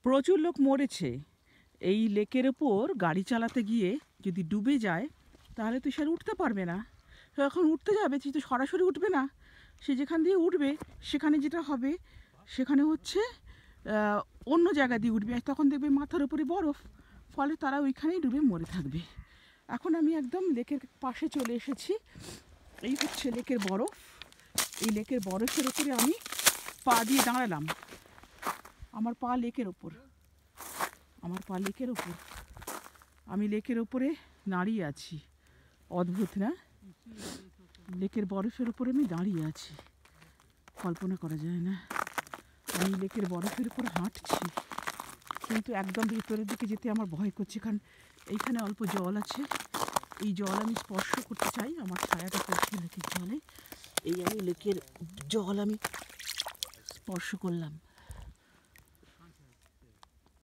প্রচুর লোক মরেছে এই লেকের ওপর গাড়ি চালাতে গিয়ে। যদি ডুবে যায় তাহলে তো সে আর উঠতে পারবে না। তো এখন উঠতে যাবে, সে তো সরাসরি উঠবে না। সে যেখান দিয়ে উঠবে সেখানে যেটা হবে সেখানে হচ্ছে অন্য জায়গা দিয়ে উঠবে, আর তখন দেখবে মাথার উপরে বরফ, ফলে তারা ওইখানেই ডুবে মরে থাকবে। এখন আমি একদম লেকের পাশে চলে এসেছি। এই হচ্ছে লেকের বরফ। এই লেকের বরফের ওপরে আমি পা দিয়ে দাঁড়ালাম। আমার পা লেকের ওপর, আমার পা লেকের ওপর, আমি লেকের ওপরে দাঁড়িয়ে আছি। অদ্ভুত না? লেকের বরফের ওপরে আমি দাঁড়িয়ে আছি, কল্পনা করা যায় না। আমি লেকের বরফের উপর হাঁটছি, কিন্তু একদম ভেতরের দিকে যেতে আমার ভয় করছে, কারণ এইখানে অল্প জল আছে। এই জল আমি স্পর্শ করতে চাই, আমার ছায়াটা পড়ছে লেকের জলে। এই আমি লেকের জল আমি স্পর্শ করলাম।